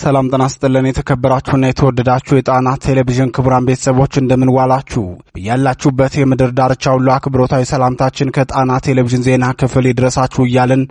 ሰላም ጤና ይስጥልን የተከበራችሁና የተወደዳችሁ የጣና ቴሌቪዥን ክቡራን ቤተሰቦች እንደምን ዋላችሁ። ያላችሁበት የምድር ዳርቻ ሁሉ አክብሮታዊ ሰላምታችን ከጣና ቴሌቪዥን ዜና ክፍል ይድረሳችሁ እያልን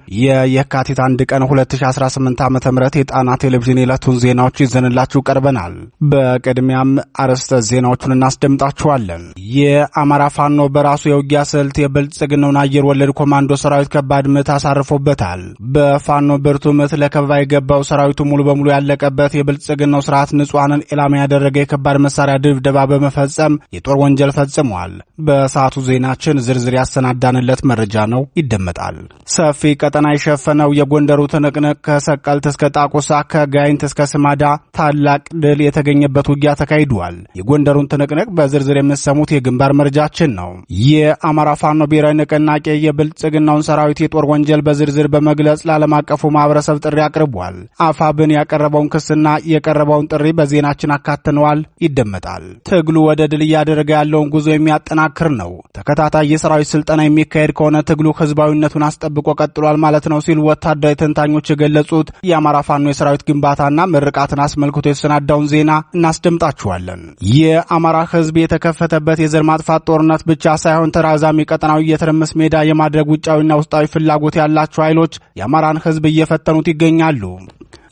የካቲት 1 ቀን 2018 ዓ.ም የጣና ቴሌቪዥን የዕለቱን ዜናዎች ይዘንላችሁ ቀርበናል። በቅድሚያም አርዕስተ ዜናዎቹን እናስደምጣችኋለን። የአማራ ፋኖ በራሱ የውጊያ ስልት የብልጽግናውን አየር ወለድ ኮማንዶ ሰራዊት ከባድ ምት አሳርፎበታል። በፋኖ ብርቱ ምት ለከበባ የገባው ሰራዊቱ ሙሉ በሙሉ ያለቀበት የብልጽግናው ስርዓት ንጹሃንን ኢላማ ያደረገ የከባድ መሳሪያ ድብደባ በመፈጸም የጦር ወንጀል ፈጽሟል። በሰዓቱ ዜናችን ዝርዝር ያሰናዳንለት መረጃ ነው፣ ይደመጣል። ሰፊ ቀጠና የሸፈነው የጎንደሩ ትንቅንቅ ከሰቀልት እስከ ጣቁሳ ከጋይንት እስከ ስማዳ ታላቅ ድል የተገኘበት ውጊያ ተካሂዷል። የጎንደሩን ትንቅንቅ በዝርዝር የምትሰሙት የግንባር መረጃችን ነው። የአማራ ፋኖ ብሔራዊ ንቅናቄ የብልጽግናውን ሰራዊት የጦር ወንጀል በዝርዝር በመግለጽ ለዓለም አቀፉ ማህበረሰብ ጥሪ አቅርቧል። አፋብን ያቀረበውን ክስና የቀረበውን ጥሪ በዜናችን አካተነዋል፣ ይደመጣል። ትግሉ ወደ ድል እያደረገ ያለውን ጉዞ የሚያጠናክር ነው። ተከታታይ የሰራዊት ስልጠና የሚካሄድ ከሆነ ትግሉ ህዝባዊነቱን አስጠብቆ ቀጥሏል ማለት ነው ሲሉ ወታደራዊ ተንታኞች የገለጹት የአማራ ፋኖ የሰራዊት ግንባታና ምርቃትን አስመልክቶ የተሰናዳውን ዜና እናስደምጣችኋለን። የአማራ ህዝብ የተከፈተበት የዘር ማጥፋት ጦርነት ብቻ ሳይሆን ተራዛሚ ቀጠናዊ የትርምስ ሜዳ የማድረግ ውጫዊና ውስጣዊ ፍላጎት ያላቸው ኃይሎች የአማራን ህዝብ እየፈተኑት ይገኛሉ።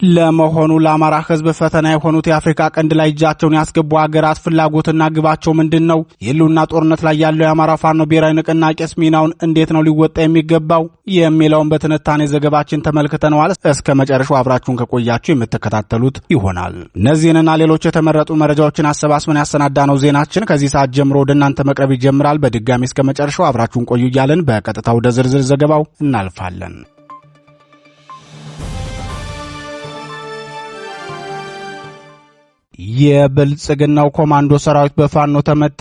ለመሆኑ ለአማራ ህዝብ ፈተና የሆኑት የአፍሪካ ቀንድ ላይ እጃቸውን ያስገቡ ሀገራት ፍላጎትና ግባቸው ምንድነው? የህልውና ጦርነት ላይ ያለው የአማራ ፋኖ ብሔራዊ ንቅናቄስ ሚናውን እንዴት ነው ሊወጣ የሚገባው የሚለውን በትንታኔ ዘገባችን ተመልክተነዋል። እስከ መጨረሻው አብራችሁን ከቆያችሁ የምትከታተሉት ይሆናል። እነዚህንና ሌሎች የተመረጡ መረጃዎችን አሰባስበን ያሰናዳነው ዜናችን ከዚህ ሰዓት ጀምሮ ወደ እናንተ መቅረብ ይጀምራል። በድጋሚ እስከ መጨረሻው አብራችሁን ቆዩ እያልን በቀጥታ ወደ ዝርዝር ዘገባው እናልፋለን። የብልጽግናው ኮማንዶ ሰራዊት በፋኖ ተመታ።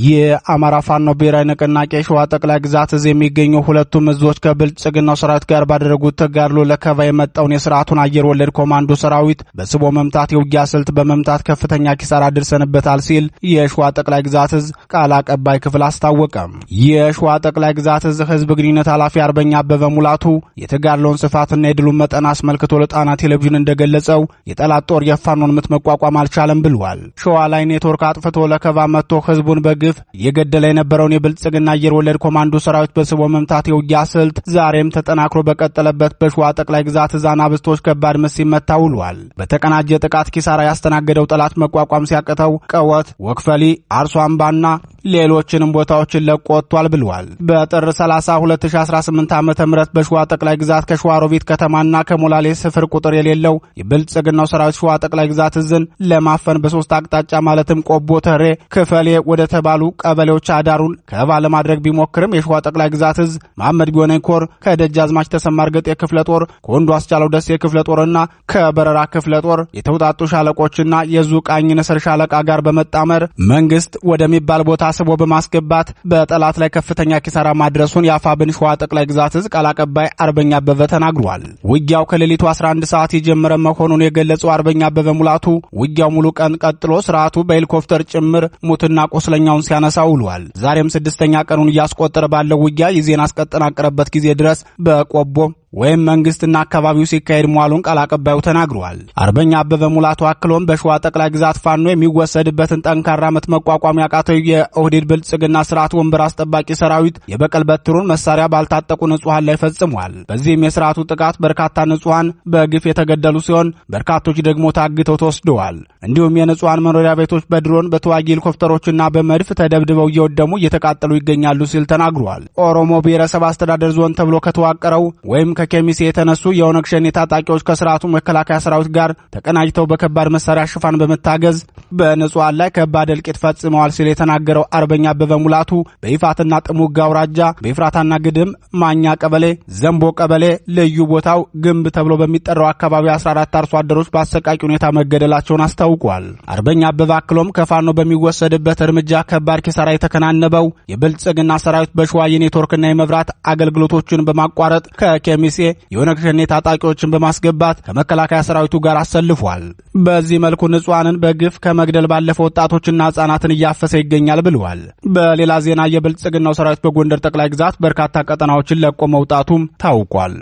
የአማራ ፋኖ ብሔራዊ ንቅናቄ ሸዋ ጠቅላይ ግዛት እዝ የሚገኙ ሁለቱም እዞች ከብልጽግናው ሰራዊት ጋር ባደረጉት ተጋድሎ ለከባ የመጣውን የስርዓቱን አየር ወለድ ኮማንዶ ሰራዊት በስቦ መምታት የውጊያ ስልት በመምታት ከፍተኛ ኪሳራ አድርሰንበታል ሲል የሸዋ ጠቅላይ ግዛት እዝ ቃል አቀባይ ክፍል አስታወቀ። የሸዋ ጠቅላይ ግዛት እዝ ህዝብ ግንኙነት ኃላፊ አርበኛ አበበ ሙላቱ የተጋድሎውን ስፋትና የድሉን መጠን አስመልክቶ ለጣና ቴሌቪዥን እንደገለጸው የጠላት ጦር የፋኖን ምት መቋቋም አልቻለም ብሏል። ሸዋ ላይ ኔትወርክ አጥፍቶ ለከባ መጥቶ ህዝቡን በግፍ የገደለ የነበረውን የብልጽግና አየር ወለድ ኮማንዶ ሰራዊት በስቦ መምታት የውጊያ ስልት ዛሬም ተጠናክሮ በቀጠለበት በሸዋ ጠቅላይ ግዛት እዝ አናብስቶች ከባድ ምት ሲመታ ውሏል። በተቀናጀ ጥቃት ኪሳራ ያስተናገደው ጠላት መቋቋም ሲያቅተው ቀወት፣ ወክፈሊ፣ አርሶ አምባና ሌሎችንም ቦታዎችን ለቆ ወጥቷል ብሏል። በጥር 30 2018 ዓ.ም በሸዋ ጠቅላይ ግዛት ከሸዋሮቢት ከተማና ከሞላሌ ስፍር ቁጥር የሌለው የብልጽግናው ሰራዊት ሸዋ ጠቅላይ ግዛት እዝን ለማፈን በሶስት አቅጣጫ ማለትም ቆቦ፣ ተሬ፣ ክፈሌ ወደ ተባሉ ቀበሌዎች አዳሩን ከበባ ለማድረግ ቢሞክርም የሸዋ ጠቅላይ ግዛት እዝ መሐመድ ቢሆነኝ ኮር ከደጃዝማች ተሰማ እርገጤ ክፍለ ጦር ከወንዱ አስቻለው ደሴ ክፍለ ጦርና ከበረራ ክፍለ ጦር የተውጣጡ ሻለቆችና የዙ ቃኝ ንስር ሻለቃ ጋር በመጣመር መንግስት ወደሚባል ቦታ ስቦ በማስገባት በጠላት ላይ ከፍተኛ ኪሳራ ማድረሱን የአፋብን ሸዋ ጠቅላይ ግዛት እዝ ቃል አቀባይ አርበኛ አበበ ተናግሯል። ውጊያው ከሌሊቱ 11 ሰዓት የጀመረ መሆኑን የገለጸው አርበኛ አበበ ሙላቱ ውጊያው ሙሉ ቀን ቀጥሎ ስርዓቱ በሄሊኮፕተር ጭምር ሙትና ቆስለኛውን ሲያነሳ ውሏል። ዛሬም 6ኛ ቀኑን እያስቆጠረ ባለው ውጊያ የዜና እስከተጠናቀረበት ጊዜ ድረስ በቆቦ ወይም መንግስትና አካባቢው ሲካሄድ መዋሉን ቃል አቀባዩ ተናግሯል። አርበኛ አበበ ሙላቱ አክሎም በሸዋ ጠቅላይ ግዛት ፋኖ የሚወሰድበትን ጠንካራ ምት መቋቋም ያቃተው የኦህዴድ ብልጽግና ስርዓት ወንበር አስጠባቂ ሰራዊት የበቀል በትሩን መሳሪያ ባልታጠቁ ንጹሃን ላይ ፈጽሟል። በዚህም የስርዓቱ ጥቃት በርካታ ንጹሃን በግፍ የተገደሉ ሲሆን በርካቶች ደግሞ ታግተው ተወስደዋል። እንዲሁም የንጹሃን መኖሪያ ቤቶች በድሮን በተዋጊ ሄሊኮፕተሮችና በመድፍ ተደብድበው እየወደሙ እየተቃጠሉ ይገኛሉ ሲል ተናግሯል። ኦሮሞ ብሔረሰብ አስተዳደር ዞን ተብሎ ከተዋቀረው ወይም ከኬሚሴ የተነሱ የኦነግ ሸኔ ታጣቂዎች ከስርዓቱ መከላከያ ሰራዊት ጋር ተቀናጅተው በከባድ መሳሪያ ሽፋን በመታገዝ በንጹሃን ላይ ከባድ እልቂት ፈጽመዋል ሲል የተናገረው አርበኛ አበበ ሙላቱ በይፋትና ጥሙጋ አውራጃ በይፍራታና ግድም ማኛ ቀበሌ፣ ዘንቦ ቀበሌ ልዩ ቦታው ግንብ ተብሎ በሚጠራው አካባቢ 14 አርሶ አደሮች በአሰቃቂ ሁኔታ መገደላቸውን አስታውቋል። አርበኛ አበበ አክሎም ከፋኖ በሚወሰድበት እርምጃ ከባድ ኪሳራ የተከናነበው የብልጽግና ሰራዊት በሸዋ የኔትወርክና የመብራት አገልግሎቶችን በማቋረጥ ከኬሚሴ የኦነግ ሸኔ ታጣቂዎችን በማስገባት ከመከላከያ ሰራዊቱ ጋር አሰልፏል። በዚህ መልኩ ንጹሃንን በግፍ ከመግደል ባለፈ ወጣቶችና ህጻናትን እያፈሰ ይገኛል ብለዋል። በሌላ ዜና የብልጽግናው ሰራዊት በጎንደር ጠቅላይ ግዛት በርካታ ቀጠናዎችን ለቆ መውጣቱም ታውቋል።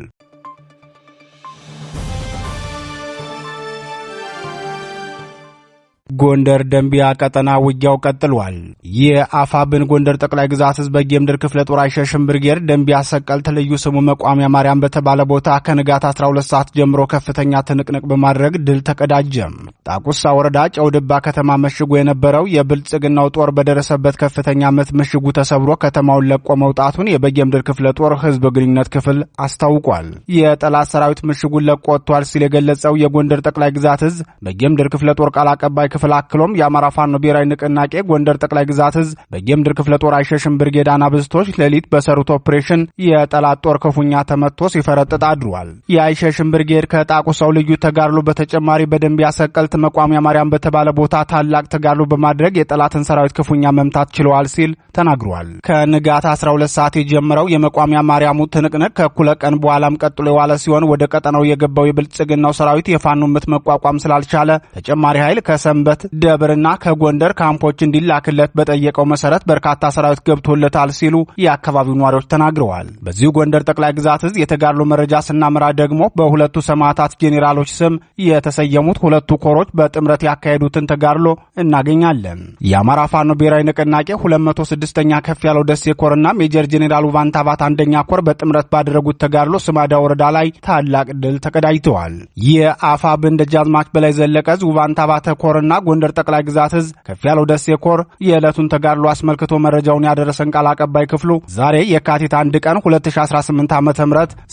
ጎንደር ደንቢያ ቀጠና ውጊያው ቀጥሏል። የአፋብን ጎንደር ጠቅላይ ግዛት ህዝብ በጌምድር ክፍለ ጦር አይሸሽም ብርጌድ ደንቢያ ሰቀልት ልዩ ስሙ መቋሚያ ማርያም በተባለ ቦታ ከንጋት 12 ሰዓት ጀምሮ ከፍተኛ ትንቅንቅ በማድረግ ድል ተቀዳጀም። ጣቁሳ ወረዳ ጨውድባ ከተማ መሽጎ የነበረው የብልጽግናው ጦር በደረሰበት ከፍተኛ ምት ምሽጉ ተሰብሮ ከተማውን ለቆ መውጣቱን የበጌምድር ክፍለ ጦር ህዝብ ግንኙነት ክፍል አስታውቋል። የጠላት ሰራዊት ምሽጉን ለቆ ወጥቷል ሲል የገለጸው የጎንደር ጠቅላይ ግዛት ህዝብ በጌምድር ክፍለ ጦር ቃል አቀባይ ክፍል አክሎም የአማራ ፋኖ ብሔራዊ ንቅናቄ ጎንደር ጠቅላይ ግዛት ህዝብ በጌምድር ክፍለ ጦር አይሸሽም ብርጌድ አናብስቶች ሌሊት በሰሩት ኦፕሬሽን የጠላት ጦር ክፉኛ ተመቶ ሲፈረጥጥ አድሯል። የአይሸሽም ብርጌድ ከጣቁሳው ልዩ ተጋድሎ በተጨማሪ በደንቢያ ሰቀልት መቋሚያ ማርያም በተባለ ቦታ ታላቅ ተጋድሎ በማድረግ የጠላትን ሰራዊት ክፉኛ መምታት ችለዋል ሲል ተናግሯል። ከንጋት 12 ሰዓት የጀመረው የመቋሚያ ማርያሙ ትንቅንቅ ከእኩለ ቀን በኋላም ቀጥሎ የዋለ ሲሆን ወደ ቀጠናው የገባው የብልጽግናው ሰራዊት የፋኖ ምት መቋቋም ስላልቻለ ተጨማሪ ኃይል ከሰንበት ደብርና ከጎንደር ካምፖች እንዲላክለት በጠየቀው መሰረት በርካታ ሰራዊት ገብቶለታል ሲሉ የአካባቢው ነዋሪዎች ተናግረዋል። በዚሁ ጎንደር ጠቅላይ ግዛት ህዝብ የተጋድሎ መረጃ ስናመራ ደግሞ በሁለቱ ሰማዕታት ጄኔራሎች ስም የተሰየሙት ሁለቱ ኮሮች በጥምረት ያካሄዱትን ተጋድሎ እናገኛለን። የአማራ ፋኖ ብሔራዊ ንቅናቄ 206ኛ ከፍ ያለው ደሴ ኮርና ሜጀር ጄኔራል ዋንታባት አንደኛ ኮር በጥምረት ባደረጉት ተጋድሎ ስማዳ ወረዳ ላይ ታላቅ ድል ተቀዳጅተዋል። የአፋብን ደጃዝማች በላይ ዘለቀ ዋንታባተ ኮርና ጎንደር ጠቅላይ ግዛት ህዝብ ከፍ ያለው ደሴ ኮር የዕለቱን ተጋድሎ አስመልክቶ መረጃውን ያደረሰን ቃል አቀባይ ክፍሉ ዛሬ የካቲት 1 ቀን 2018 ዓ.ም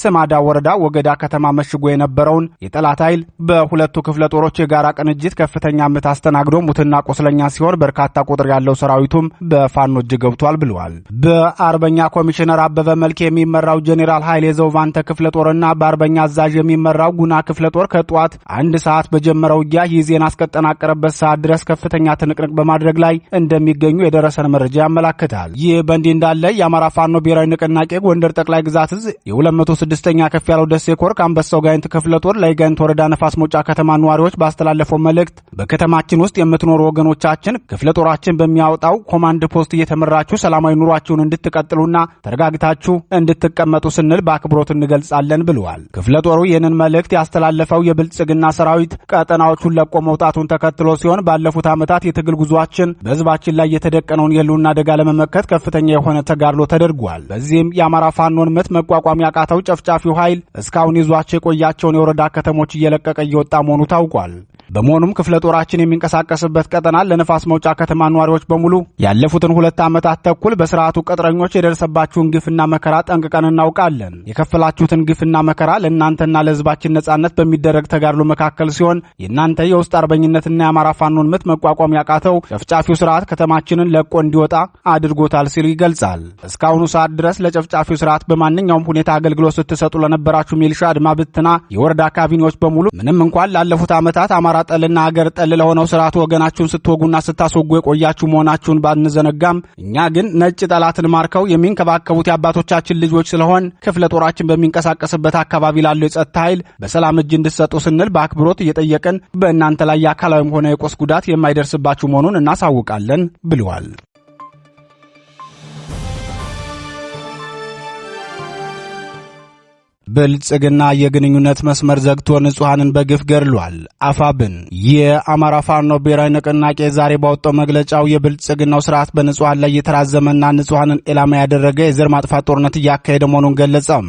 ስማዳ ወረዳ ወገዳ ከተማ መሽጎ የነበረውን የጠላት ኃይል በሁለቱ ክፍለ ጦሮች የጋራ ቅንጅት ከፍተኛ ምት አስተናግዶ ሙትና ቆስለኛ ሲሆን በርካታ ቁጥር ያለው ሰራዊቱም በፋኖ እጅ ገብቷል ብለዋል። በአርበኛ ኮሚሽነር አበበ መልክ የሚመራው ጄኔራል ኃይሌ ዘውቫንተ ክፍለ ጦርና በአርበኛ አዛዥ የሚመራው ጉና ክፍለ ጦር ከጧት 1 ሰዓት በጀመረው ውጊያ ይህ ዜና እስከተጠናቀረበት ሰዓት ድረስ ከፍተኛ ትንቅንቅ በማድረግ ላይ እንደሚገኙ የደረሰን መረጃ ያመለክታል። ይህ በእንዲህ እንዳለ የአማራ ፋኖ ብሔራዊ ንቅናቄ ጎንደር ጠቅላይ ግዛት እዝ የ206ኛ ከፍ ያለው ደሴ ኮር ከአንበሳው ጋይንት ክፍለ ጦር ለጋይንት ወረዳ ነፋስ መውጫ ከተማ ነዋሪዎች ባስተላለፈው መልእክት በከተማችን ውስጥ የምትኖሩ ወገኖቻችን ክፍለ ጦራችን በሚያወጣው ኮማንድ ፖስት እየተመራችሁ ሰላማዊ ኑሯችሁን እንድትቀጥሉና ተረጋግታችሁ እንድትቀመጡ ስንል በአክብሮት እንገልጻለን ብለዋል። ክፍለ ጦሩ ይህንን መልእክት ያስተላለፈው የብልጽግና ሰራዊት ቀጠናዎቹን ለቆ መውጣቱን ተከትሎ ሲሆን ባለፉት ዓመታት የትግል ጉዟችን በህዝባችን ላይ የተደቀነውን የህልውና አደጋ ለመመከት ከፍተኛ የሆነ ተጋድሎ ተደርጓል። በዚህም የአማራ ፋኖን ምት መቋቋም ያቃተው ጨፍጫፊው ኃይል እስካሁን ይዟቸው የቆያቸውን የወረዳ ከተሞች እየለቀቀ እየወጣ መሆኑ ታውቋል። በመሆኑም ክፍለ ጦራችን የሚንቀሳቀስበት ቀጠና ለነፋስ መውጫ ከተማ ነዋሪዎች በሙሉ ያለፉትን 2 ዓመታት ተኩል በስርዓቱ ቅጥረኞች የደረሰባችሁን ግፍና መከራ ጠንቅቀን እናውቃለን። የከፈላችሁትን ግፍና መከራ ለእናንተና ለህዝባችን ነጻነት በሚደረግ ተጋድሎ መካከል ሲሆን የእናንተ የውስጥ አርበኝነትና የአማራ ፋኖን ምት መቋቋም ያቃተው ጨፍጫፊው ስርዓት ከተማችንን ለቆ እንዲወጣ አድርጎታል ሲል ይገልጻል። እስካሁኑ ሰዓት ድረስ ለጨፍጫፊው ስርዓት በማንኛውም ሁኔታ አገልግሎት ስትሰጡ ለነበራችሁ ሚሊሻ፣ አድማ ብትና የወረዳ ካቢኔዎች በሙሉ ምንም እንኳን ላለፉት ዓመታት አማራ ጠልና ሀገር ጠል ለሆነው ስርዓት ወገናችሁን ስትወጉና ስታስወጉ የቆያችሁ መሆናችሁን ባንዘነጋም እኛ ግን ነጭ ጠላትን ማርከው የሚንከባከቡት የአባቶቻችን ልጆች ስለሆን ክፍለ ጦራችን በሚንቀሳቀስበት አካባቢ ላለው የጸጥታ ኃይል በሰላም እጅ እንድትሰጡ ስንል በአክብሮት እየጠየቅን በእናንተ ላይ የአካላዊም ሆነ የቆስ ጉዳት የማይደርስባችሁ መሆኑን እናሳውቃለን ብለዋል። ብልጽግና የግንኙነት መስመር ዘግቶ ንጹሃንን በግፍ ገድሏል። አፋብን የአማራ ፋኖ ብሔራዊ ንቅናቄ ዛሬ ባወጣው መግለጫው የብልጽግናው ስርዓት በንጹሃን ላይ የተራዘመና ንጹሃንን ኢላማ ያደረገ የዘር ማጥፋት ጦርነት እያካሄደ መሆኑን ገለጸም።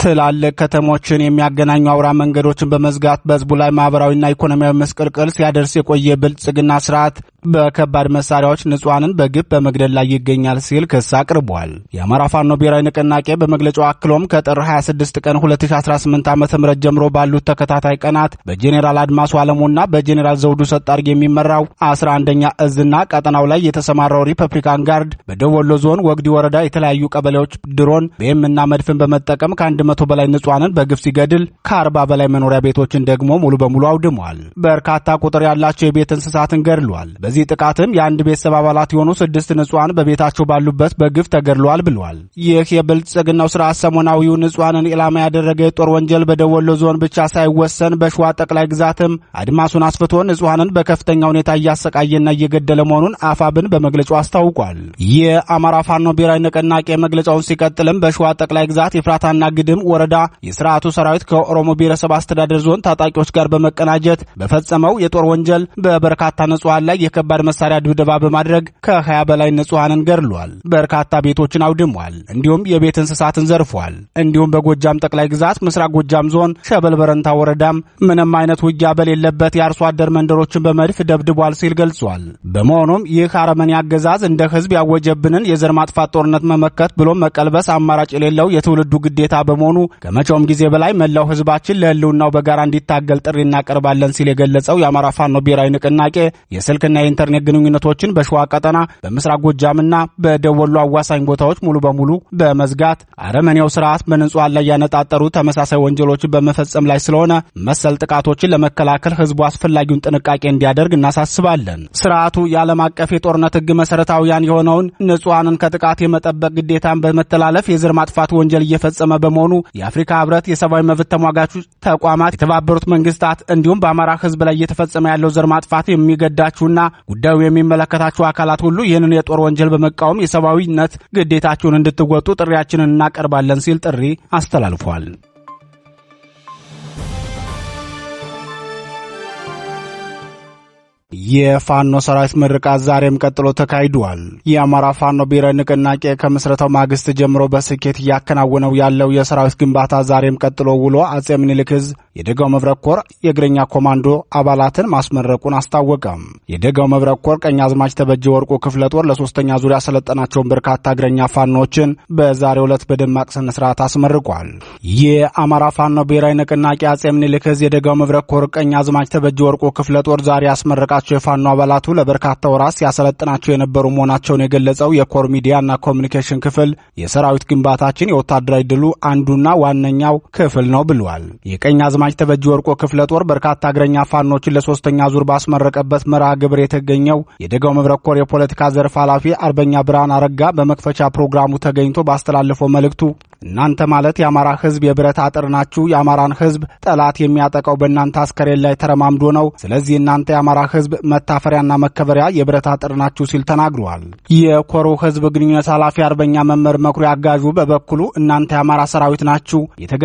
ትላልቅ ከተሞችን የሚያገናኙ አውራ መንገዶችን በመዝጋት በህዝቡ ላይ ማህበራዊና ኢኮኖሚያዊ መስቀልቅል ሲያደርስ የቆየ ብልጽግና ስርዓት በከባድ መሳሪያዎች ንጹሃንን በግፍ በመግደል ላይ ይገኛል ሲል ክስ አቅርቧል። የአማራ ፋኖ ብሔራዊ ንቅናቄ በመግለጫው አክሎም ከጥር 26 ቀን 2018 ዓ.ም ጀምሮ ባሉት ተከታታይ ቀናት በጄኔራል አድማሱ አለሙና በጄኔራል ዘውዱ ሰጣርጌ የሚመራው 11ኛ እዝና ቀጠናው ላይ የተሰማራው ሪፐብሊካን ጋርድ በደቡብ ወሎ ዞን ወግዲ ወረዳ የተለያዩ ቀበሌዎች ድሮን በኤምና መድፍን በመጠቀም ከ100 በላይ ንጹሃንን በግፍ ሲገድል ከ40 በላይ መኖሪያ ቤቶችን ደግሞ ሙሉ በሙሉ አውድሟል። በርካታ ቁጥር ያላቸው የቤት እንስሳትን ገድሏል። በዚህ ጥቃትም የአንድ ቤተሰብ አባላት የሆኑ 6 ንጹሃን በቤታቸው ባሉበት በግፍ ተገድለዋል ብለዋል። ይህ የብልጽግናው ስርዓት ሰሞናዊው ንጹሃንን ኢላማ ያደረገ የጦር ወንጀል በደቡብ ወሎ ዞን ብቻ ሳይወሰን በሸዋ ጠቅላይ ግዛትም አድማሱን አስፍቶ ንጹሃንን በከፍተኛ ሁኔታ እያሰቃየና እየገደለ መሆኑን አፋብን በመግለጫው አስታውቋል። የአማራ ፋኖ ብሔራዊ ንቅናቄ መግለጫውን ሲቀጥልም በሸዋ ጠቅላይ ግዛት የፍራታና ግድም ወረዳ የስርዓቱ ሰራዊት ከኦሮሞ ብሔረሰብ አስተዳደር ዞን ታጣቂዎች ጋር በመቀናጀት በፈጸመው የጦር ወንጀል በበርካታ ንጹሃን ላይ የከባድ መሳሪያ ድብደባ በማድረግ ከ20 በላይ ንጹሃንን ገድሏል። በርካታ ቤቶችን አውድሟል። እንዲሁም የቤት እንስሳትን ዘርፏል። እንዲሁም በጎጃም ጠቅላይ ግዛት ምስራቅ ጎጃም ዞን ሸበል በረንታ ወረዳም ምንም አይነት ውጊያ በሌለበት የአርሶ አደር መንደሮችን በመድፍ ደብድቧል ሲል ገልጿል። በመሆኑም ይህ አረመኔ አገዛዝ እንደ ህዝብ ያወጀብንን የዘር ማጥፋት ጦርነት መመከት ብሎም መቀልበስ አማራጭ የሌለው የትውልዱ ግዴታ በመሆኑ ከመቼውም ጊዜ በላይ መላው ህዝባችን ለህልውናው በጋራ እንዲታገል ጥሪ እናቀርባለን ሲል የገለጸው የአማራ ፋኖ ብሔራዊ ንቅናቄ የስልክና የኢንተርኔት ግንኙነቶችን በሸዋ ቀጠና በምስራቅ ጎጃምና በደቡብ ወሎ አዋሳኝ ቦታዎች ሙሉ በሙሉ በመዝጋት አረመኔው ስርዓት በንጹሃን ላይ ያነጣጠሩ ተመሳሳይ ወንጀሎችን በመፈጸም ላይ ስለሆነ መሰል ጥቃቶችን ለመከላከል ህዝቡ አስፈላጊውን ጥንቃቄ እንዲያደርግ እናሳስባለን። ስርዓቱ የዓለም አቀፍ የጦርነት ህግ መሰረታዊያን የሆነውን ንጹሃንን ከጥቃት የመጠበቅ ግዴታን በመተላለፍ የዘር ማጥፋት ወንጀል እየፈጸመ በመሆኑ የአፍሪካ ህብረት፣ የሰብአዊ መብት ተሟጋቾች ተቋማት፣ የተባበሩት መንግስታት እንዲሁም በአማራ ህዝብ ላይ እየተፈጸመ ያለው ዘር ማጥፋት የሚገዳችሁና ጉዳዩ የሚመለከታችሁ አካላት ሁሉ ይህንን የጦር ወንጀል በመቃወም የሰብአዊነት ግዴታችሁን እንድትወጡ ጥሪያችንን እናቀርባለን ሲል ጥሪ አስተላልፏል። የፋኖ ሰራዊት ምርቃት ዛሬም ቀጥሎ ተካሂዷል። የአማራ ፋኖ ብሔራዊ ንቅናቄ ከምስረታው ማግስት ጀምሮ በስኬት እያከናወነው ያለው የሰራዊት ግንባታ ዛሬም ቀጥሎ ውሎ አጼ ምኒልክ ዕዝ የደጋው መብረቅ ኮር የእግረኛ ኮማንዶ አባላትን ማስመረቁን አስታወቀም። የደጋው መብረቅ ኮር ቀኛዝማች ተበጀ ወርቁ ክፍለ ጦር ለሶስተኛ ዙር ያሰለጠናቸውን በርካታ እግረኛ ፋኖችን በዛሬው ዕለት በደማቅ ስነ ስርዓት አስመርቋል። የአማራ ፋኖ ብሔራዊ ንቅናቄ አጼ ምኒልክ ዕዝ የደጋው መብረቅ ኮር ቀኛዝማች ተበጀ ወርቁ ክፍለ ጦር ዛሬ ያስመረቃቸው የፋኖ አባላቱ ለበርካታ ወራት ያሰለጥናቸው የነበሩ መሆናቸውን የገለጸው የኮር ሚዲያና ኮሚኒኬሽን ክፍል የሰራዊት ግንባታችን የወታደራዊ ድሉ አንዱና ዋነኛው ክፍል ነው ብሏል። የቀኛዝማች ተበጀ ወርቁ ክፍለ ጦር በርካታ እግረኛ ፋኖችን ለሶስተኛ ዙር ባስመረቀበት መርሃ ግብር የተገኘው የደጋው መብረቅ ኮር የፖለቲካ ዘርፍ ኃላፊ አርበኛ ብርሃን አረጋ በመክፈቻ ፕሮግራሙ ተገኝቶ ባስተላለፈው መልእክቱ እናንተ ማለት የአማራ ህዝብ የብረት አጥር ናችሁ። የአማራን ህዝብ ጠላት የሚያጠቃው በእናንተ አስከሬን ላይ ተረማምዶ ነው። ስለዚህ እናንተ የአማራ ህዝብ መታፈሪያና መከበሪያ የብረት አጥር ናችሁ ሲል ተናግሯል። የኮሩ ህዝብ ግንኙነት ኃላፊ አርበኛ መመር መኩሪያ አጋዡ በበኩሉ እናንተ የአማራ ሰራዊት ናችሁ።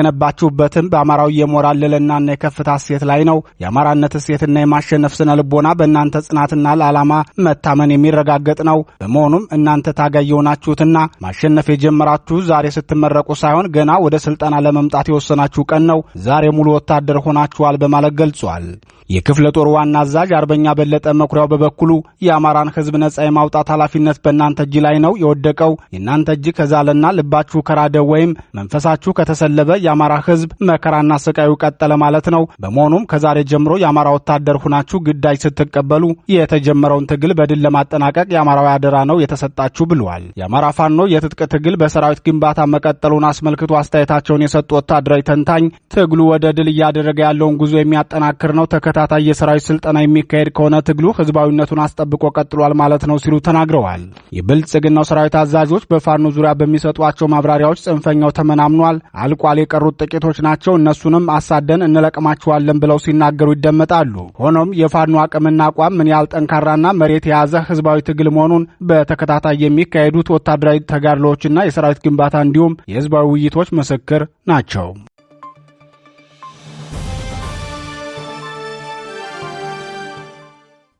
የተገነባችሁበትም በአማራዊ የሞራል ልዕልናና የከፍታ እሴት ላይ ነው። የአማራነት እሴትና የማሸነፍ ስነ ልቦና በእናንተ ጽናትና ለዓላማ መታመን የሚረጋገጥ ነው። በመሆኑም እናንተ ታጋይ የሆናችሁትና ማሸነፍ የጀመራችሁ ዛሬ ስትመረቁ ሳይሆን ገና ወደ ስልጠና ለመምጣት የወሰናችሁ ቀን ነው። ዛሬ ሙሉ ወታደር ሆናችኋል በማለት ገልጿል። የክፍለ ጦር ዋና አዛዥ አርበኛ በለጠ መኩሪያው በበኩሉ የአማራን ህዝብ ነጻ የማውጣት ኃላፊነት በእናንተ እጅ ላይ ነው የወደቀው። የእናንተ እጅ ከዛለና ልባችሁ ከራደ ወይም መንፈሳችሁ ከተሰለበ የአማራ ህዝብ መከራና ስቃዩ ቀጠለ ማለት ነው። በመሆኑም ከዛሬ ጀምሮ የአማራ ወታደር ሁናችሁ ግዳጅ ስትቀበሉ የተጀመረውን ትግል በድል ለማጠናቀቅ የአማራዊ አደራ ነው የተሰጣችሁ ብለዋል። የአማራ ፋኖ የትጥቅ ትግል በሰራዊት ግንባታ መቀጠሉን አስመልክቶ አስተያየታቸውን የሰጡ ወታደራዊ ተንታኝ ትግሉ ወደ ድል እያደረገ ያለውን ጉዞ የሚያጠናክር ነው። ተከታታይ የሰራዊት ስልጠና የሚካሄድ ከሆነ ትግሉ ህዝባዊነቱን አስጠብቆ ቀጥሏል ማለት ነው ሲሉ ተናግረዋል። የብልጽግናው ሰራዊት አዛዦች በፋኖ ዙሪያ በሚሰጧቸው ማብራሪያዎች ጽንፈኛው ተመናምኗል፣ አልቋል፣ የቀሩት ጥቂቶች ናቸው፣ እነሱንም አሳደን እንለቅማቸዋለን ብለው ሲናገሩ ይደመጣሉ። ሆኖም የፋኖ አቅምና አቋም ምን ያህል ጠንካራና መሬት የያዘ ህዝባዊ ትግል መሆኑን በተከታታይ የሚካሄዱት ወታደራዊ ተጋድሎዎችና የሰራዊት ግንባታ እንዲሁም የህዝባዊ ውይይቶች ምስክር ናቸው።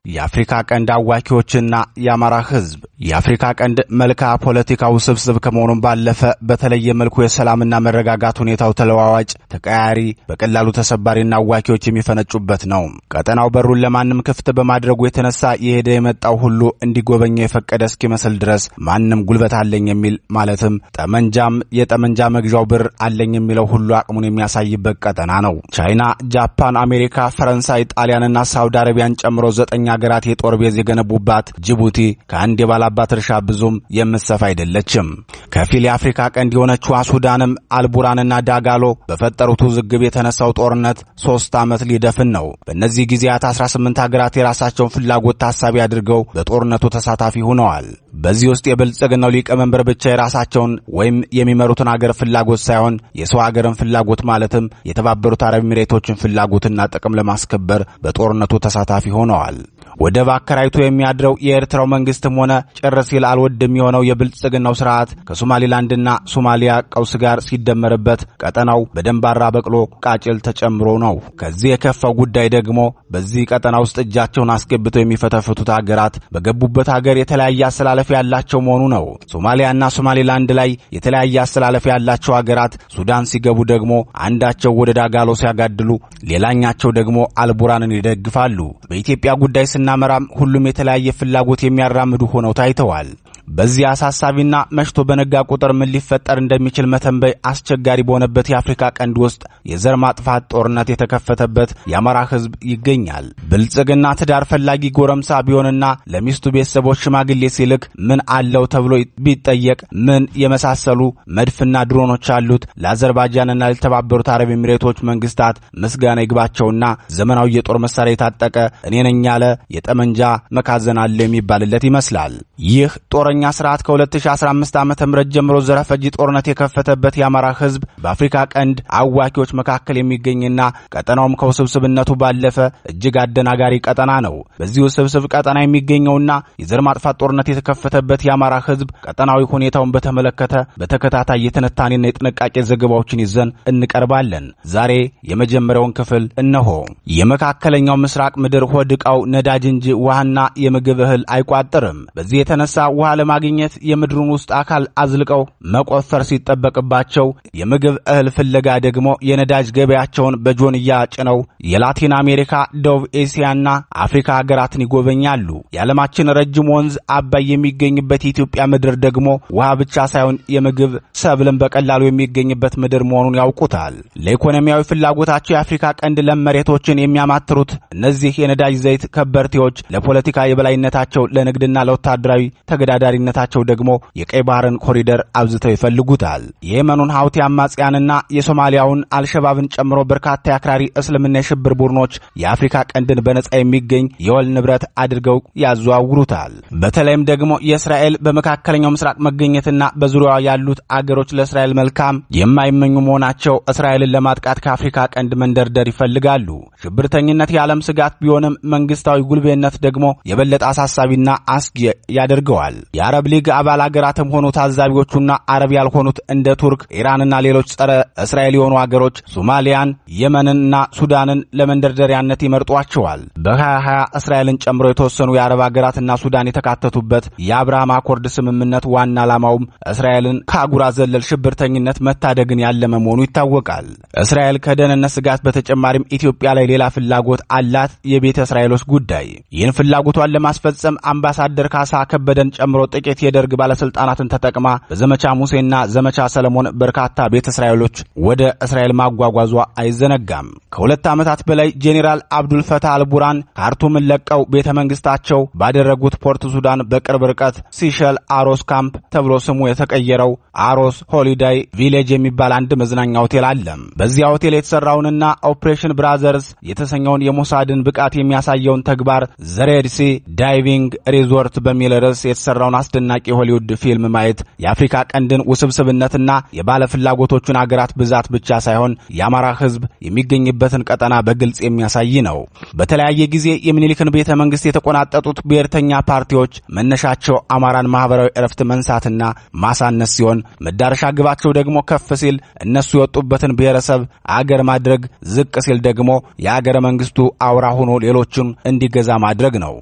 የአፍሪካ ቀንድ አዋኪዎችና የአማራ ህዝብ የአፍሪካ ቀንድ መልክዓ ፖለቲካ ውስብስብ ከመሆኑም ባለፈ በተለየ መልኩ የሰላምና መረጋጋት ሁኔታው ተለዋዋጭ፣ ተቀያሪ፣ በቀላሉ ተሰባሪና አዋኪዎች የሚፈነጩበት ነው። ቀጠናው በሩን ለማንም ክፍት በማድረጉ የተነሳ የሄደ የመጣው ሁሉ እንዲጎበኘው የፈቀደ እስኪመስል ድረስ ማንም ጉልበት አለኝ የሚል ማለትም ጠመንጃም የጠመንጃ መግዣው ብር አለኝ የሚለው ሁሉ አቅሙን የሚያሳይበት ቀጠና ነው። ቻይና፣ ጃፓን፣ አሜሪካ፣ ፈረንሳይ፣ ጣሊያንና ሳውዲ አረቢያን ጨምሮ 9 ሀገራት የጦር ቤዝ የገነቡባት ጅቡቲ ከአንድ የባላ የተዘራባት እርሻ ብዙም የምትሰፋ አይደለችም። ከፊል የአፍሪካ ቀንድ የሆነችው ሱዳንም አልቡራንና ዳጋሎ በፈጠሩት ውዝግብ የተነሳው ጦርነት 3 ዓመት ሊደፍን ነው። በእነዚህ ጊዜያት 18 ሀገራት የራሳቸውን ፍላጎት ታሳቢ አድርገው በጦርነቱ ተሳታፊ ሆነዋል። በዚህ ውስጥ የብልጽግናው ሊቀመንበር ብቻ የራሳቸውን ወይም የሚመሩትን ሀገር ፍላጎት ሳይሆን የሰው ሀገርን ፍላጎት ማለትም የተባበሩት አረብ ኤሚሬቶችን ፍላጎትና ጥቅም ለማስከበር በጦርነቱ ተሳታፊ ሆነዋል። ወደብ አከራይቶ የሚያድረው የኤርትራው መንግስትም ሆነ ጭር ሲል አልወድም የሆነው የብልጽግናው ስርዓት ከሶማሊላንድና ሶማሊያ ቀውስ ጋር ሲደመርበት ቀጠናው በደንባራ በቅሎ ቃጭል ተጨምሮ ነው። ከዚህ የከፋው ጉዳይ ደግሞ በዚህ ቀጠና ውስጥ እጃቸውን አስገብተው የሚፈተፍቱት ሀገራት በገቡበት ሀገር የተለያየ አስተላለፍ ያላቸው መሆኑ ነው። ሶማሊያና ሶማሊላንድ ላይ የተለያየ አስተላለፍ ያላቸው ሀገራት ሱዳን ሲገቡ ደግሞ አንዳቸው ወደ ዳጋሎ ሲያጋድሉ፣ ሌላኛቸው ደግሞ አልቡራንን ይደግፋሉ። በኢትዮጵያ ጉዳይ ስናመራም ሁሉም የተለያየ ፍላጎት የሚያራምዱ ሆነው ታይተዋል። በዚህ አሳሳቢና መሽቶ በነጋ ቁጥር ምን ሊፈጠር እንደሚችል መተንበይ አስቸጋሪ በሆነበት የአፍሪካ ቀንድ ውስጥ የዘር ማጥፋት ጦርነት የተከፈተበት የአማራ ሕዝብ ይገኛል። ብልጽግና ትዳር ፈላጊ ጎረምሳ ቢሆንና ለሚስቱ ቤተሰቦች ሽማግሌ ሲልክ ምን አለው ተብሎ ቢጠየቅ ምን የመሳሰሉ መድፍና ድሮኖች አሉት። ለአዘርባይጃንና ለተባበሩት አረብ ኤሚሬቶች መንግስታት ምስጋና ይግባቸውና ዘመናዊ የጦር መሳሪያ የታጠቀ እኔ ነኝ ያለ የጠመንጃ መካዘን አለ የሚባልለት ይመስላል። ይህ ጦረኛ ስርዓት ከ2015 ዓ.ም ጀምሮ ዘረፈጂ ጦርነት የከፈተበት የአማራ ህዝብ በአፍሪካ ቀንድ አዋኪዎች መካከል የሚገኝና ቀጠናውም ከውስብስብነቱ ባለፈ እጅግ አደናጋሪ ቀጠና ነው። በዚህ ውስብስብ ቀጠና የሚገኘውና የዘር ማጥፋት ጦርነት የተከፈተበት የአማራ ህዝብ ቀጠናዊ ሁኔታውን በተመለከተ በተከታታይ የትንታኔና የጥንቃቄ ዘገባዎችን ይዘን እንቀርባለን። ዛሬ የመጀመሪያውን ክፍል እነሆ። የመካከለኛው ምስራቅ ምድር ሆድቃው ነዳጅ እንጂ ውሃና የምግብ እህል አይቋጥርም። በዚህ የተነሳ ውሃ ለማግኘት የምድሩን ውስጥ አካል አዝልቀው መቆፈር ሲጠበቅባቸው የምግብ እህል ፍለጋ ደግሞ የነዳጅ ገበያቸውን በጆንያ ጭነው የላቲን አሜሪካ፣ ደቡብ ኤሲያና አፍሪካ ሀገራትን ይጎበኛሉ። የዓለማችን ረጅም ወንዝ አባይ የሚገኝበት የኢትዮጵያ ምድር ደግሞ ውሃ ብቻ ሳይሆን የምግብ ሰብልን በቀላሉ የሚገኝበት ምድር መሆኑን ያውቁታል። ለኢኮኖሚያዊ ፍላጎታቸው የአፍሪካ ቀንድ ለም መሬቶችን የሚያማትሩት እነዚህ የነዳጅ ዘይት ከበርቴዎች ለፖለቲካ የበላይነታቸው ለንግድና ለወታደራዊ ተገዳዳሪነታቸው ደግሞ የቀይ ባህርን ኮሪደር አብዝተው ይፈልጉታል። የየመኑን ሀውቲ አማጽያንና የሶማሊያውን አልሸባብን ጨምሮ በርካታ የአክራሪ እስልምና የሽብር ቡድኖች የአፍሪካ ቀንድን በነጻ የሚገኝ የወል ንብረት አድርገው ያዘዋውሩታል። በተለይም ደግሞ የእስራኤል በመካከለኛው ምስራቅ መገኘትና በዙሪያዋ ያሉት አገሮች ለእስራኤል መልካም የማይመኙ መሆናቸው እስራኤልን ለማጥቃት ከአፍሪካ ቀንድ መንደርደር ይፈልጋሉ። ሽብርተኝነት የዓለም ስጋት ቢሆንም መንግስታዊ ጉልቤነት ደግሞ የበለጠ አሳሳቢና አስጊ ያደርገዋል። የአረብ ሊግ አባል አገራትም ሆኑ ታዛቢዎቹና አረብ ያልሆኑት እንደ ቱርክ፣ ኢራንና ሌሎች ጸረ እስራኤል የሆኑ አገሮች ሶማሊያን፣ የመንና ሱዳንን ለመንደርደሪያነት ይመርጧቸዋል። በ2020 እስራኤልን ጨምሮ የተወሰኑ የአረብ አገራትና ሱዳን የተካተቱበት የአብርሃም አኮርድ ስምምነት ዋና ዓላማውም እስራኤልን ከአጉራ ዘለል ሽብርተኝነት መታደግን ያለመ መሆኑ ይታወቃል። እስራኤል ከደህንነት ስጋት በተጨማሪም ኢትዮጵያ ላይ ሌላ ፍላጎት አላት፣ የቤተ እስራኤሎች ጉዳይ። ይህን ፍላጎቷን ለማስፈጸም አምባሳደር ካሳ ከበደን ጨምሮ ጥቂት የደርግ ባለስልጣናትን ተጠቅማ በዘመቻ ሙሴና ዘመቻ ሰለሞን በርካታ ቤተ እስራኤሎች ወደ እስራኤል ማጓጓዟ አይዘነጋም። ከ2 ዓመታት በላይ ጄኔራል አብዱል ፈታህ አልቡራን ካርቱምን ለቀው ቤተ መንግስታቸው ባደረጉት ፖርት ሱዳን በቅርብ ርቀት ሲሸል አሮስ ካምፕ ተብሎ ስሙ የተቀየረው አሮስ ሆሊዳይ ቪሌጅ የሚባል አንድ መዝናኛ ሆቴል አለ። በዚያ ሆቴል የተሰራውንና ኦፕሬሽን ብራዘርስ የተሰኘውን የሞሳድን ብቃት የሚያሳየውን ተግባር ዘሬድሲ ዳይቪንግ ሪዞርት በሚል ርዕስ የተሰራውን አስደናቂ ሆሊውድ ፊልም ማየት የአፍሪካ ቀንድን ውስብስብነትና የባለ ፍላጎቶቹን አገራት ብዛት ብቻ ሳይሆን የአማራ ህዝብ የሚገኝበትን ቀጠና በግልጽ የሚያሳይ ነው። በተለያየ ጊዜ የሚኒሊክን ቤተ መንግስት የተቆናጠጡት ብሔርተኛ ፓርቲዎች መነሻቸው አማራን ማህበራዊ እረፍት መንሳትና ማሳነስ ሲሆን መዳረሻ ግባቸው ደግሞ ከፍ ሲል እነሱ የወጡበትን ብሔረሰብ አገር ማድረግ፣ ዝቅ ሲል ደግሞ የአገረ መንግስቱ አውራ ሆኖ ሌሎችን እንዲገዛ ማድረግ ነው።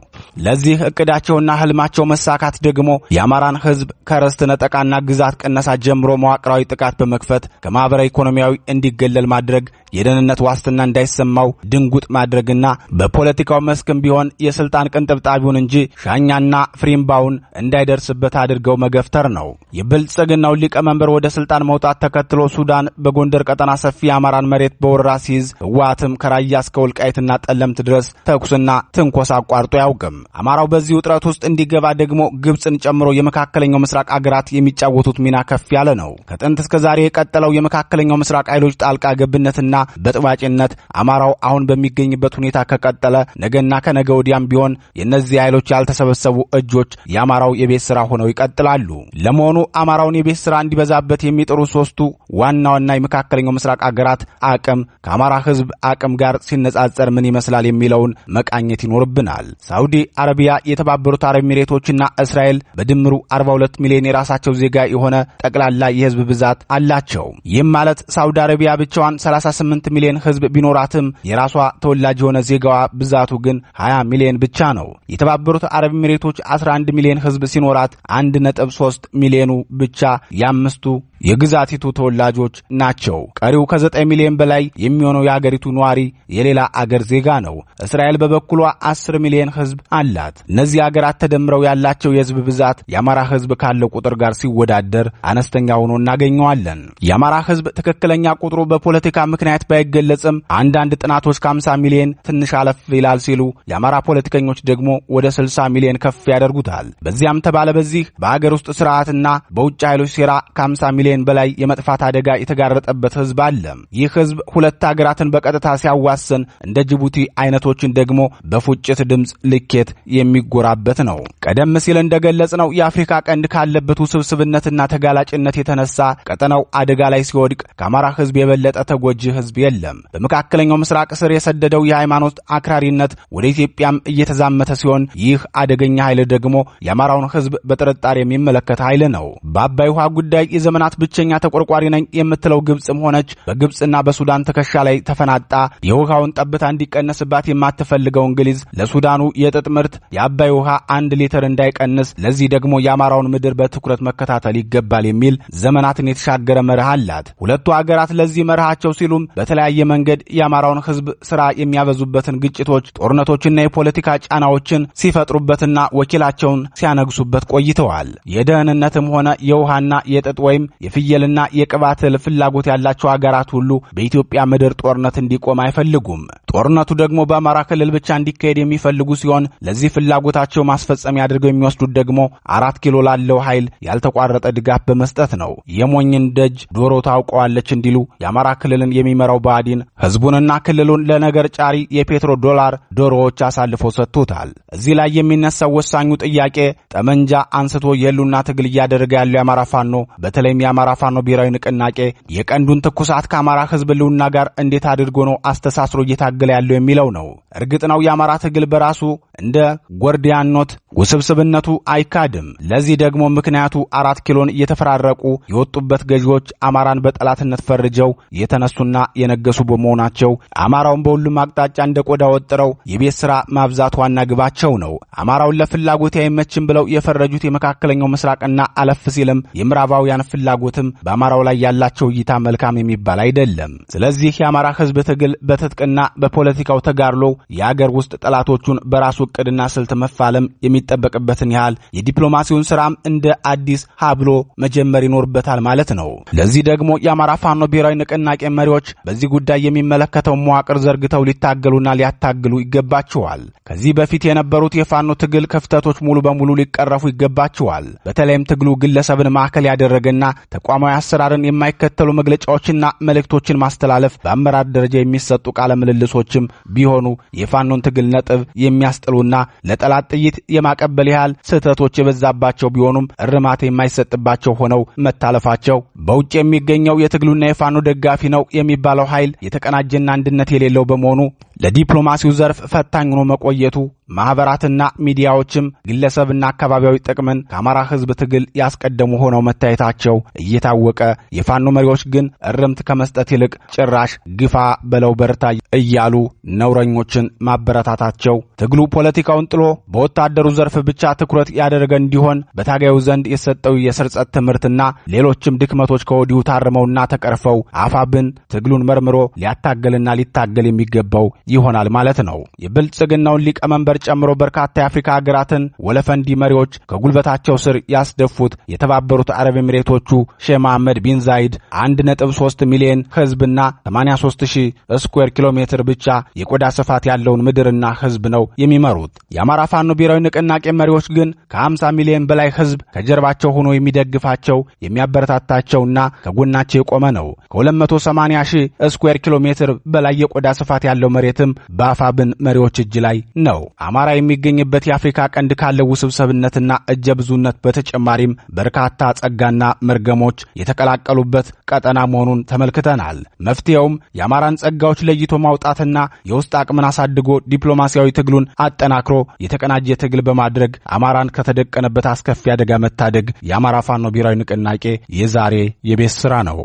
ለዚህ እቅዳቸውና ህልማቸው መሳካት ደግሞ የአማራን ህዝብ ከርስት ነጠቃና ግዛት ቅነሳ ጀምሮ መዋቅራዊ ጥቃት በመክፈት ከማህበራዊ ኢኮኖሚያዊ እንዲገለል ማድረግ፣ የደህንነት ዋስትና እንዳይሰማው ድንጉጥ ማድረግና በፖለቲካው መስክም ቢሆን የስልጣን ቅንጥብጣቢውን እንጂ ሻኛና ፍሪምባውን እንዳይደርስበት አድርገው መገፍተር ነው። የብልጽግናው ሊቀመንበር ወደ ስልጣን መውጣት ተከትሎ ሱዳን በጎንደር ቀጠና ሰፊ የአማራን መሬት በወረራ ሲይዝ ህወሓትም ከራያ እስከ ወልቃይትና ጠለምት ድረስ ተኩስና ትንኮሳ አቋርጦ ያውቅም። አማራው በዚህ ውጥረት ውስጥ እንዲገባ ደግሞ ግብጽን ጨምሮ የመካከለኛው ምስራቅ አገራት የሚጫወቱት ሚና ከፍ ያለ ነው። ከጥንት እስከ ዛሬ የቀጠለው የመካከለኛው ምስራቅ ኃይሎች ጣልቃ ገብነትና በጥባጭነት አማራው አሁን በሚገኝበት ሁኔታ ከቀጠለ ነገና ከነገ ወዲያም ቢሆን የእነዚህ ኃይሎች ያልተሰበሰቡ እጆች የአማራው የቤት ሥራ ሆነው ይቀጥላሉ። ለመሆኑ አማራውን የቤት ሥራ እንዲበዛበት የሚጥሩ ሶስቱ ዋና ዋና የመካከለኛው ምስራቅ አገራት አቅም ከአማራ ሕዝብ አቅም ጋር ሲነጻጸር ምን ይመስላል የሚለውን መቃኘት ይኖርብናል። ሳውዲ አረቢያ፣ የተባበሩት አረብ ኤሚሬቶችና እስራኤል በድምሩ 42 ሚሊዮን የራሳቸው ዜጋ የሆነ ጠቅላላ የህዝብ ብዛት አላቸው። ይህም ማለት ሳውዲ አረቢያ ብቻዋን 38 ሚሊዮን ህዝብ ቢኖራትም የራሷ ተወላጅ የሆነ ዜጋዋ ብዛቱ ግን 20 ሚሊዮን ብቻ ነው። የተባበሩት አረብ ኤሚሬቶች 11 ሚሊዮን ህዝብ ሲኖራት 1.3 ሚሊዮኑ ብቻ የአምስቱ የግዛቲቱ ተወላጆች ናቸው። ቀሪው ከ9 ሚሊዮን በላይ የሚሆነው የአገሪቱ ነዋሪ የሌላ አገር ዜጋ ነው። እስራኤል በበኩሏ 10 ሚሊዮን ህዝብ አላት። እነዚህ አገራት ተደምረው ያላቸው የህዝብ ብዛት የአማራ ህዝብ ካለው ቁጥር ጋር ሲወዳደር አነስተኛ ሆኖ እናገኘዋለን። የአማራ ህዝብ ትክክለኛ ቁጥሩ በፖለቲካ ምክንያት ባይገለጽም አንዳንድ ጥናቶች ከ50 ሚሊዮን ትንሽ አለፍ ይላል ሲሉ፣ የአማራ ፖለቲከኞች ደግሞ ወደ 60 ሚሊዮን ከፍ ያደርጉታል። በዚያም ተባለ በዚህ በአገር ውስጥ ስርዓትና በውጭ ኃይሎች ሴራ ከ50 ሚሊዮን በላይ የመጥፋት አደጋ የተጋረጠበት ህዝብ አለ። ይህ ህዝብ ሁለት አገራትን በቀጥታ ሲያዋስን እንደ ጅቡቲ አይነቶችን ደግሞ በፉጭት ድምጽ ልኬት የሚጎራበት ነው። ቀደም ሲል እንደገለጽነው የአፍሪካ ቀንድ ካለበት ውስብስብነትና ተጋላጭነት የተነሳ ቀጠናው አደጋ ላይ ሲወድቅ ከአማራ ህዝብ የበለጠ ተጎጂ ህዝብ የለም። በመካከለኛው ምስራቅ ስር የሰደደው የሃይማኖት አክራሪነት ወደ ኢትዮጵያም እየተዛመተ ሲሆን ይህ አደገኛ ኃይል ደግሞ የአማራውን ህዝብ በጥርጣሬ የሚመለከት ኃይል ነው። በአባይ ውሃ ጉዳይ የዘመናት ብቸኛ ተቆርቋሪ ነኝ የምትለው ግብጽም ሆነች በግብጽና በሱዳን ትከሻ ላይ ተፈናጣ የውሃውን ጠብታ እንዲቀነስባት የማትፈልገው እንግሊዝ ለሱዳኑ የጥጥ ምርት የአባይ ውሃ 1 ሊትር እንዳይቀንስ ለዚህ ደግሞ የአማራውን ምድር በትኩረት መከታተል ይገባል የሚል ዘመናትን የተሻገረ መርህ አላት። ሁለቱ አገራት ለዚህ መርሃቸው ሲሉም በተለያየ መንገድ የአማራውን ህዝብ ስራ የሚያበዙበትን ግጭቶች፣ ጦርነቶችና የፖለቲካ ጫናዎችን ሲፈጥሩበትና ወኪላቸውን ሲያነግሱበት ቆይተዋል። የደህንነትም ሆነ የውሃና የጥጥ ወይም የፍየልና የቅባት ፍላጎት ያላቸው አገራት ሁሉ በኢትዮጵያ ምድር ጦርነት እንዲቆም አይፈልጉም። ጦርነቱ ደግሞ በአማራ ክልል ብቻ እንዲካሄድ የሚፈልጉ ሲሆን ለዚህ ፍላጎታቸው ማስፈጸሚያ አድርገው የሚወስዱት ደግሞ 4 ኪሎ ላለው ኃይል ያልተቋረጠ ድጋፍ በመስጠት ነው። የሞኝን ደጅ ዶሮ ታውቀዋለች እንዲሉ የአማራ ክልልን የሚመራው ብአዴን ህዝቡንና ክልሉን ለነገር ጫሪ የፔትሮ ዶላር ዶሮዎች አሳልፈው ሰጥቶታል። እዚህ ላይ የሚነሳው ወሳኙ ጥያቄ ጠመንጃ አንስቶ የሉና ትግል እያደረገ ያለው የአማራ ፋኖ በተለይም የአማራ ፋኖ ብሔራዊ ንቅናቄ የቀንዱን ትኩሳት ከአማራ ህዝብ ልውና ጋር እንዴት አድርጎ ነው አስተሳስሮ እየታገለ ያለው የሚለው ነው። እርግጥ ነው የአማራ ትግል በራሱ እንደ ጎርዲያኖት ውስብስብነቱ አይካድም። ለዚህ ደግሞ ምክንያቱ 4 ኪሎን እየተፈራረቁ የወጡበት ገዢዎች አማራን በጠላትነት ፈርጀው የተነሱና የነገሱ በመሆናቸው አማራውን በሁሉም አቅጣጫ እንደ ቆዳ ወጥረው የቤት ሥራ ማብዛት ዋና ግባቸው ነው። አማራውን ለፍላጎት አይመችም ብለው የፈረጁት የመካከለኛው ምስራቅና አለፍ ሲልም የምዕራባውያን ፍላጎትም በአማራው ላይ ያላቸው እይታ መልካም የሚባል አይደለም። ስለዚህ የአማራ ህዝብ ትግል በትጥቅና በፖለቲካው ተጋድሎ የአገር ውስጥ ጠላቶቹን በራሱ ዕቅድና ስልት መፋለም የሚጠበቅበትን ያህል የዲፕሎማሲውን ስራም እንደ አዲስ ሀብሎ መጀመር ይኖርበታል ማለት ነው። ለዚህ ደግሞ የአማራ ፋኖ ብሔራዊ ንቅናቄ መሪዎች በዚህ ጉዳይ የሚመለከተው መዋቅር ዘርግተው ሊታገሉና ሊያታግሉ ይገባቸዋል። ከዚህ በፊት የነበሩት የፋኖ ትግል ክፍተቶች ሙሉ በሙሉ ሊቀረፉ ይገባቸዋል። በተለይም ትግሉ ግለሰብን ማዕከል ያደረገና ተቋማዊ አሰራርን የማይከተሉ መግለጫዎችና መልእክቶችን ማስተላለፍ፣ በአመራር ደረጃ የሚሰጡ ቃለ ምልልሶችም ቢሆኑ የፋኖን ትግል ነጥብ የሚያስጥሉና ለጠላት ጥይት የማቀበል ያህል ስህተቶች የበዛባቸው ቢሆኑም እርማት የማይሰጥባቸው ሆነው መታለፋቸው በውጭ የሚገኘው የትግሉና የፋኖ ደጋፊ ነው የሚባለው ኃይል የተቀናጀና አንድነት የሌለው በመሆኑ ለዲፕሎማሲው ዘርፍ ፈታኝ ሆኖ መቆየቱ ማህበራትና ሚዲያዎችም ግለሰብና አካባቢያዊ ጥቅምን ከአማራ ህዝብ ትግል ያስቀደሙ ሆነው መታየታቸው እየታወቀ የፋኖ መሪዎች ግን እርምት ከመስጠት ይልቅ ጭራሽ ግፋ በለው በርታ እያሉ ነውረኞችን ማበረታታቸው ትግሉ ፖለቲካውን ጥሎ በወታደሩ ዘርፍ ብቻ ትኩረት ያደረገ እንዲሆን በታጋዩ ዘንድ የሰጠው የስርጸት ትምህርትና ሌሎችም ድክመቶች ከወዲሁ ታርመውና ተቀርፈው አፋብን ትግሉን መርምሮ ሊያታገልና ሊታገል የሚገባው ይሆናል ማለት ነው። የብልጽግናውን ሊቀመንበር ጨምሮ በርካታ የአፍሪካ ሀገራትን ወለፈንዲ መሪዎች ከጉልበታቸው ስር ያስደፉት የተባበሩት አረብ ኤሚሬቶቹ ሼህ መሐመድ ቢን ዛይድ 1.3 ሚሊዮን ህዝብና 83000 ስኩዌር ኪሎ ሜትር ብቻ የቆዳ ስፋት ያለውን ምድርና ህዝብ ነው የሚመሩት። የአማራ ፋኖ ብሔራዊ ንቅናቄ መሪዎች ግን ከ50 ሚሊዮን በላይ ህዝብ ከጀርባቸው ሆኖ የሚደግፋቸው የሚያበረታታቸውና ከጎናቸው የቆመ ነው። ከ280,000 ስኩዌር ኪሎ ሜትር በላይ የቆዳ ስፋት ያለው መሬትም በአፋብን መሪዎች እጅ ላይ ነው። አማራ የሚገኝበት የአፍሪካ ቀንድ ካለው ውስብስብነትና እጀ ብዙነት በተጨማሪም በርካታ ጸጋና መርገሞች የተቀላቀሉበት ቀጠና መሆኑን ተመልክተናል። መፍትሄውም የአማራን ጸጋዎች ለይቶ ማውጣትና የውስጥ አቅምን አሳድጎ ዲፕሎማሲያዊ ትግሉን አጠናክሮ የተቀናጀ ትግል በማድረግ አማራን ከተደቀነበት አስከፊ አደጋ መታደግ የአማራ ፋኖ ብሔራዊ ንቅናቄ የዛሬ የቤት ስራ ነው።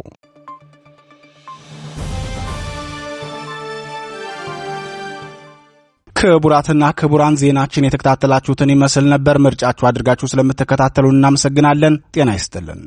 ክቡራትና ክቡራን ዜናችን የተከታተላችሁትን ይመስል ነበር። ምርጫችሁ አድርጋችሁ ስለምትከታተሉን እናመሰግናለን። ጤና ይስጥልን።